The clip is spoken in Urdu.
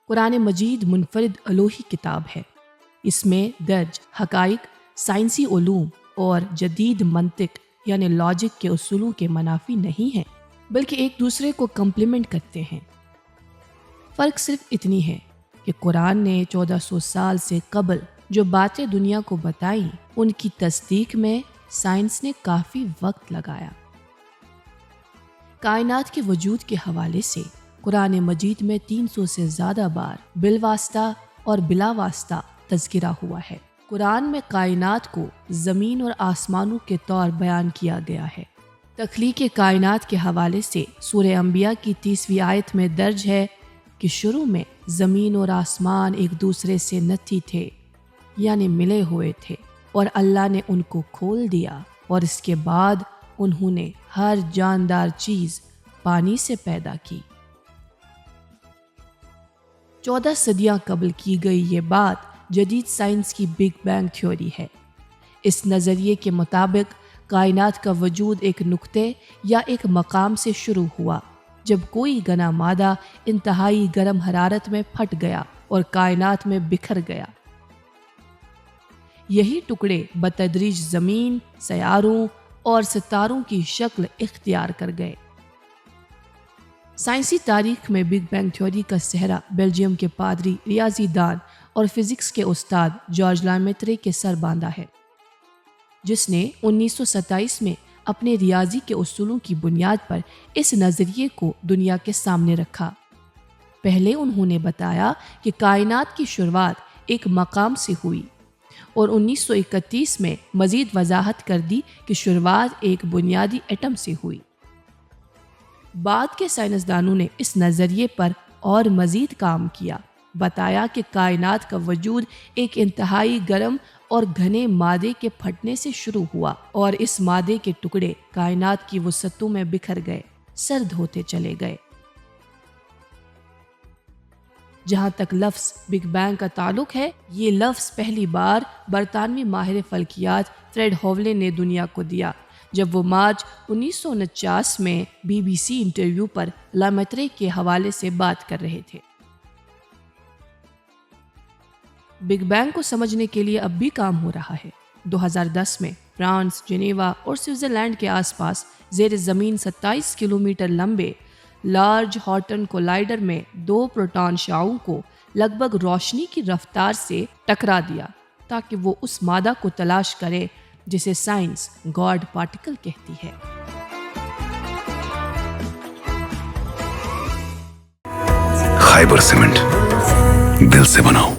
قرآن مجید منفرد الوحی کتاب ہے۔ اس میں درج حقائق، سائنسی علوم اور جدید منطق یعنی لاجک کے اصولوں کے منافی نہیں ہیں، بلکہ ایک دوسرے کو کمپلیمنٹ کرتے ہیں۔ فرق صرف اتنی ہے کہ قرآن نے 1400 سال سے قبل جو باتیں دنیا کو بتائیں، ان کی تصدیق میں سائنس نے کافی وقت لگایا۔ کائنات کے وجود کے حوالے سے قرآن مجید میں 300 سے زیادہ بار بالواسطہ اور بلا واسطہ تذکرہ ہوا ہے۔ قرآن میں کائنات کو زمین اور آسمانوں کے طور بیان کیا گیا ہے۔ تخلیق کائنات کے حوالے سے سورہ انبیاء کی 30ویں آیت میں درج ہے کہ شروع میں زمین اور آسمان ایک دوسرے سے نتی تھے، یعنی ملے ہوئے تھے، اور اللہ نے ان کو کھول دیا، اور اس کے بعد انہوں نے ہر جاندار چیز پانی سے پیدا کی۔ 14 صدیاں قبل کی گئی یہ بات جدید سائنس کی بگ بینگ تھیوری ہے۔ اس نظریے کے مطابق کائنات کا وجود ایک نقطے یا ایک مقام سے شروع ہوا جب کوئی گنا مادہ انتہائی گرم حرارت میں پھٹ گیا اور کائنات میں بکھر گیا۔ یہی ٹکڑے بتدریج زمین، سیاروں اور ستاروں کی شکل اختیار کر گئے۔ سائنسی تاریخ میں بگ بینگ تھیوری کا سہرا بیلجیم کے پادری، ریاضی دان اور فزکس کے استاد جارج لیمیترے کے سر باندھا ہے، جس نے 1927 میں اپنے ریاضی کے اصولوں کی بنیاد پر اس نظریے کو دنیا کے سامنے رکھا۔ پہلے انہوں نے بتایا کہ کائنات کی شروعات ایک مقام سے ہوئی، اور 1931 میں مزید وضاحت کر دی کہ شروعات ایک بنیادی ایٹم سے ہوئی۔ بعد کے سائنسدانوں نے اس نظریے پر اور مزید کام کیا، بتایا کہ کائنات کا وجود ایک انتہائی گرم اور گھنے مادے کے پھٹنے سے شروع ہوا، اور اس مادے کے ٹکڑے کائنات کی وسعتوں میں بکھر گئے، سرد ہوتے چلے گئے۔ جہاں تک لفظ بگ بینگ کا تعلق ہے، یہ لفظ پہلی بار برطانوی ماہر فلکیات فریڈ ہوولے نے دنیا کو دیا جب وہ مارچ 1949 میں BBC انٹرویو پر لیمیترے کے حوالے سے بات کر رہے تھے۔ بگ بینگ کو سمجھنے کے لیے اب بھی کام ہو رہا ہے۔ 2010 میں فرانس، جنیوا اور سوئٹزرلینڈ کے آس پاس زیر زمین 27 کلومیٹر لمبے لارج ہارٹن کولائیڈر میں 2 پروٹون شعاعوں کو لگ بھگ روشنی کی رفتار سے ٹکرا دیا تاکہ وہ اس مادہ کو تلاش کرے جسے سائنس گاڈ پارٹیکل کہتی ہے۔ خیبر سیمنٹ، دل سے بناؤ۔